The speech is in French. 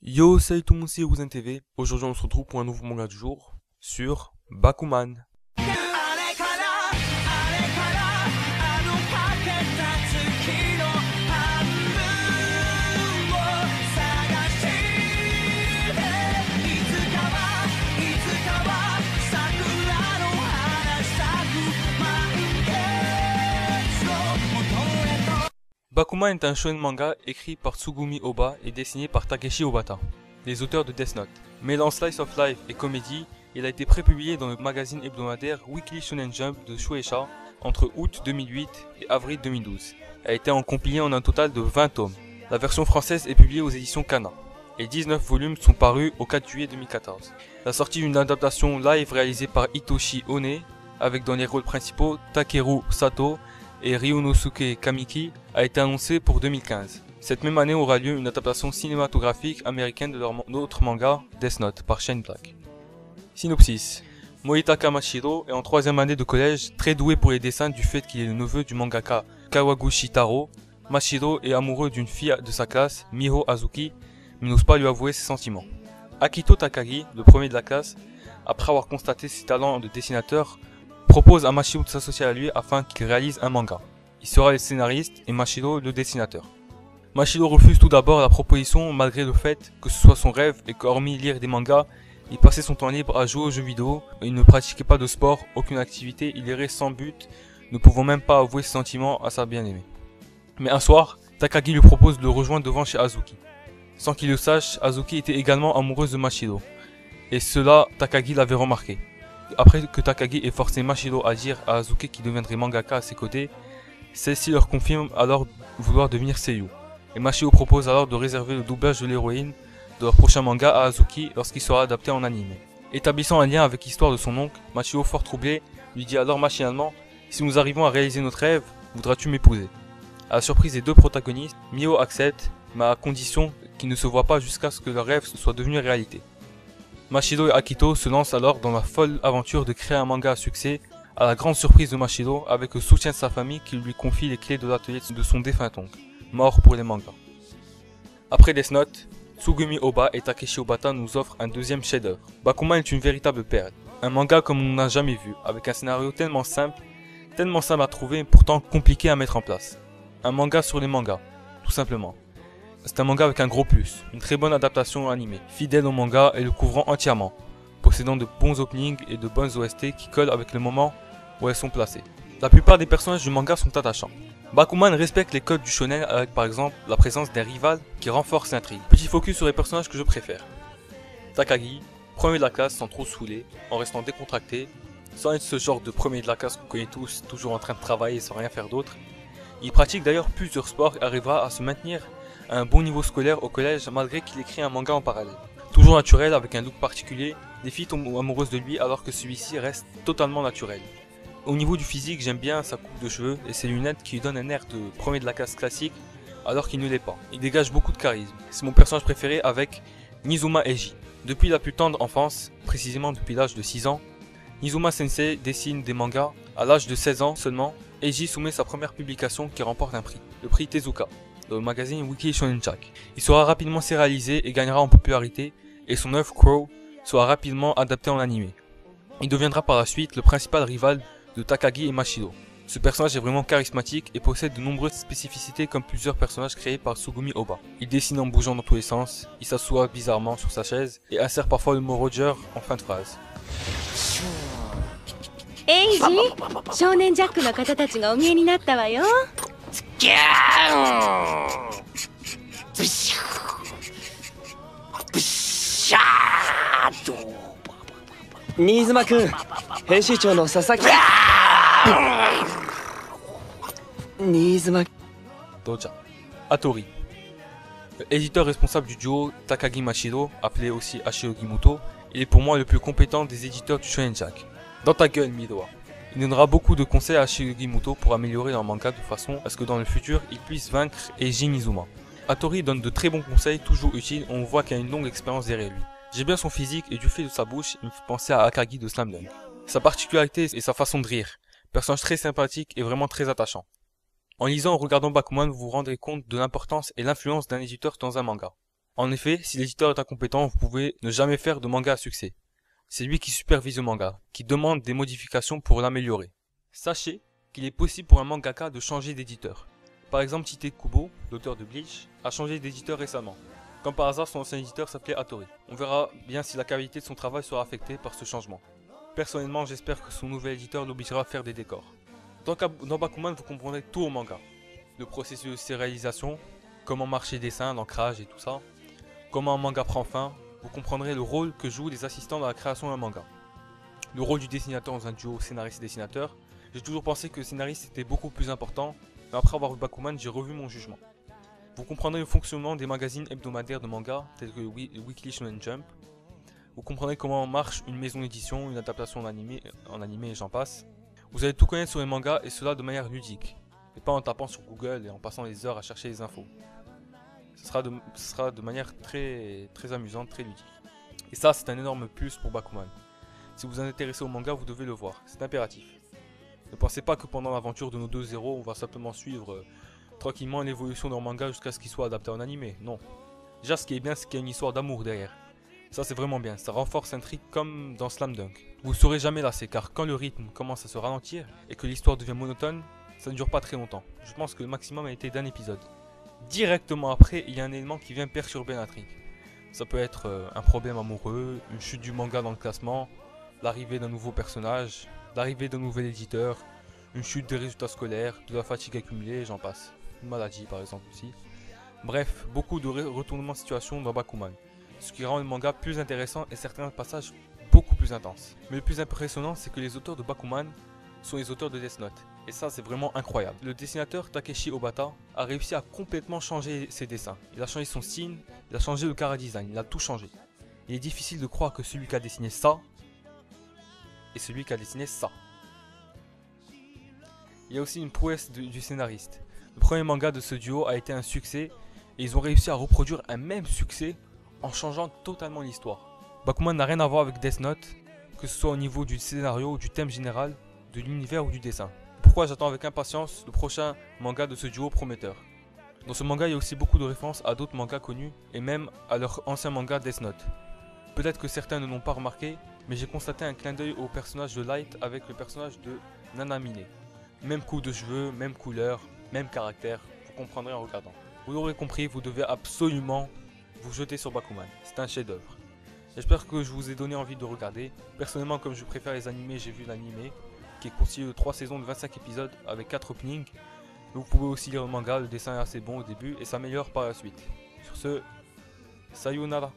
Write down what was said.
Yo, salut tout le monde, c'est Ruzen TV. Aujourd'hui, on se retrouve pour un nouveau manga du jour sur Bakuman. Bakuman est un shonen manga écrit par Tsugumi Ohba et dessiné par Takeshi Obata, les auteurs de Death Note. Mêlant slice of life et comédie, il a été prépublié dans le magazine hebdomadaire Weekly Shonen Jump de Shueisha entre août 2008 et avril 2012. Elle a été compilée en un total de 20 tomes. La version française est publiée aux éditions Kana. Et 19 volumes sont parus au 4 juillet 2014. La sortie d'une adaptation live réalisée par Hitoshi One, avec dans les rôles principaux Takeru Sato et Ryunosuke Kamiki, a été annoncée pour 2015. Cette même année aura lieu une adaptation cinématographique américaine de leur autre manga, Death Note, par Shane Black. Synopsis. Moitaka Mashiro est en 3ème année de collège, très doué pour les dessins du fait qu'il est le neveu du mangaka Kawaguchi Taro. Mashiro est amoureux d'une fille de sa classe, Miho Azuki, mais n'ose pas lui avouer ses sentiments. Akito Takagi, le premier de la classe, après avoir constaté ses talents de dessinateur, propose à Mashiro de s'associer à lui afin qu'il réalise un manga. Il sera le scénariste et Mashiro le dessinateur. Mashiro refuse tout d'abord la proposition malgré le fait que ce soit son rêve et qu'hormis lire des mangas, il passait son temps libre à jouer aux jeux vidéo, il ne pratiquait pas de sport, aucune activité, il errait sans but, ne pouvant même pas avouer ses sentiments à sa bien-aimée. Mais un soir, Takagi lui propose de le rejoindre devant chez Azuki. Sans qu'il le sache, Azuki était également amoureuse de Mashiro. Et cela, Takagi l'avait remarqué. Après que Takagi ait forcé Mashiro à dire à Azuki qu'il deviendrait mangaka à ses côtés, celle-ci leur confirme alors vouloir devenir seiyuu. Et Mashiro propose alors de réserver le doublage de l'héroïne de leur prochain manga à Azuki lorsqu'il sera adapté en anime. Établissant un lien avec l'histoire de son oncle, Mashiro, fort troublé, lui dit alors machinalement « Si nous arrivons à réaliser notre rêve, voudras-tu m'épouser ?» À la surprise des deux protagonistes, Miho accepte, mais à condition qu'ils ne se voient pas jusqu'à ce que leur rêve soit devenu réalité. Mashiro et Akito se lancent alors dans la folle aventure de créer un manga à succès, à la grande surprise de Mashiro, avec le soutien de sa famille qui lui confie les clés de l'atelier de son défunt oncle, mort pour les mangas. Après Death Note, Tsugumi Ohba et Takeshi Obata nous offrent un deuxième chef-d'œuvre. Bakuman est une véritable perle, un manga comme on n'a jamais vu, avec un scénario tellement simple à trouver et pourtant compliqué à mettre en place. Un manga sur les mangas, tout simplement. C'est un manga avec un gros plus, une très bonne adaptation animée, fidèle au manga et le couvrant entièrement, possédant de bons openings et de bonnes OST qui collent avec le moment où elles sont placées. La plupart des personnages du manga sont attachants. Bakuman respecte les codes du shonen avec par exemple la présence d'un rival qui renforce l'intrigue. Petit focus sur les personnages que je préfère. Takagi, premier de la classe sans trop saouler, en restant décontracté, sans être ce genre de premier de la classe qu'on connaît tous, toujours en train de travailler sans rien faire d'autre. Il pratique d'ailleurs plusieurs sports et arrivera à se maintenir à un bon niveau scolaire au collège malgré qu'il écrit un manga en parallèle. Toujours naturel avec un look particulier, les filles tombent amoureuses de lui alors que celui-ci reste totalement naturel. Au niveau du physique, j'aime bien sa coupe de cheveux et ses lunettes qui lui donnent un air de premier de la classe classique alors qu'il ne l'est pas. Il dégage beaucoup de charisme. C'est mon personnage préféré avec Nizuma Eiji. Depuis la plus tendre enfance, précisément depuis l'âge de 6 ans, Nizuma Sensei dessine des mangas. À l'âge de 16 ans seulement, Eiji soumet sa première publication qui remporte un prix, le prix Tezuka, dans le magazine Weekly Shonen Jump. Il sera rapidement sérialisé et gagnera en popularité, et son œuvre Crow sera rapidement adaptée en animé. Il deviendra par la suite le principal rival de Takagi et Mashiro. Ce personnage est vraiment charismatique et possède de nombreuses spécificités comme plusieurs personnages créés par Tsugumi Ohba. Il dessine en bougeant dans tous les sens, il s'assoit bizarrement sur sa chaise et insère parfois le mot Roger en fin de phrase. エイジ、少年ジャックの方たちがお見えになったわよ。ギャーンブシューブシャーと新妻くん、編集長の佐々木。新妻。Doja. Hattori. Éditeur responsable du duo Takagi Mashiro, appelé aussi Ashio Gimoto, il est pour moi le plus compétent des éditeurs du Shonen Jump. Dans ta gueule, Midoa. Il donnera beaucoup de conseils à Ashio Gimoto pour améliorer leur manga de façon à ce que dans le futur, il puisse vaincre Eiji Nizuma. Hattori donne de très bons conseils, toujours utiles, on voit qu'il a une longue expérience derrière lui. J'aime bien son physique et du fait de sa bouche, il me fait penser à Akagi de Slam Dunk. Sa particularité et sa façon de rire. Personnage très sympathique et vraiment très attachant. En lisant ou regardant Bakuman, vous vous rendrez compte de l'importance et l'influence d'un éditeur dans un manga. En effet, si l'éditeur est incompétent, vous pouvez ne jamais faire de manga à succès. C'est lui qui supervise le manga, qui demande des modifications pour l'améliorer. Sachez qu'il est possible pour un mangaka de changer d'éditeur. Par exemple, Tite Kubo, l'auteur de Bleach, a changé d'éditeur récemment. Comme par hasard, son ancien éditeur s'appelait Hattori. On verra bien si la qualité de son travail sera affectée par ce changement. Personnellement, j'espère que son nouvel éditeur l'obligera à faire des décors. Dans Bakuman, vous comprendrez tout au manga. Le processus de sérialisation, comment marche les dessins, l'ancrage et tout ça. Comment un manga prend fin. Vous comprendrez le rôle que jouent les assistants dans la création d'un manga. Le rôle du dessinateur dans un duo scénariste et dessinateur. J'ai toujours pensé que le scénariste était beaucoup plus important, mais après avoir vu Bakuman, j'ai revu mon jugement. Vous comprendrez le fonctionnement des magazines hebdomadaires de manga, tels que Weekly Shonen Jump. Vous comprendrez comment marche une maison d'édition, une adaptation en animé et j'en passe. Vous allez tout connaître sur les mangas et cela de manière ludique, et pas en tapant sur Google et en passant les heures à chercher les infos. Ce sera de manière très amusante, très ludique. Et ça, c'est un énorme plus pour Bakuman. Si vous êtes intéressé au manga, vous devez le voir, c'est impératif. Ne pensez pas que pendant l'aventure de nos deux héros, on va simplement suivre tranquillement l'évolution d'un manga jusqu'à ce qu'il soit adapté en animé. Non. Déjà, ce qui est bien, c'est qu'il y a une histoire d'amour derrière. Ça, c'est vraiment bien. Ça renforce l'intrigue comme dans Slam Dunk. Vous ne serez jamais lassé, car quand le rythme commence à se ralentir et que l'histoire devient monotone, ça ne dure pas très longtemps. Je pense que le maximum a été d'un épisode. Directement après, il y a un élément qui vient perturber l'intrigue. Ça peut être un problème amoureux, une chute du manga dans le classement, l'arrivée d'un nouveau personnage, l'arrivée d'un nouvel éditeur, une chute des résultats scolaires, de la fatigue accumulée, j'en passe. Une maladie par exemple aussi. Bref, beaucoup de retournements de situation dans Bakuman. Ce qui rend le manga plus intéressant et certains passages beaucoup plus intenses. Mais le plus impressionnant, c'est que les auteurs de Bakuman sont les auteurs de Death Note. Et ça, c'est vraiment incroyable. Le dessinateur Takeshi Obata a réussi à complètement changer ses dessins. Il a changé son style, il a changé le chara-design, il a tout changé. Il est difficile de croire que celui qui a dessiné ça et celui qui a dessiné ça. Il y a aussi une prouesse du scénariste. Le premier manga de ce duo a été un succès et ils ont réussi à reproduire un même succès en changeant totalement l'histoire. Bakuman n'a rien à voir avec Death Note, que ce soit au niveau du scénario, du thème général, de l'univers ou du dessin. Pourquoi j'attends avec impatience le prochain manga de ce duo prometteur. Dans ce manga, il y a aussi beaucoup de références à d'autres mangas connus et même à leur ancien manga Death Note. Peut-être que certains ne l'ont pas remarqué, mais j'ai constaté un clin d'œil au personnage de Light avec le personnage de Nanamine. Même coupe de cheveux, même couleur, même caractère, vous comprendrez en regardant. Vous l'aurez compris, vous devez absolument vous jeter sur Bakuman, c'est un chef-d'œuvre. J'espère que je vous ai donné envie de regarder. Personnellement, comme je préfère les animés, j'ai vu l'animé, qui est constitué de 3 saisons de 25 épisodes avec 4 openings. Vous pouvez aussi lire le manga, le dessin est assez bon au début et s'améliore par la suite. Sur ce, sayonara.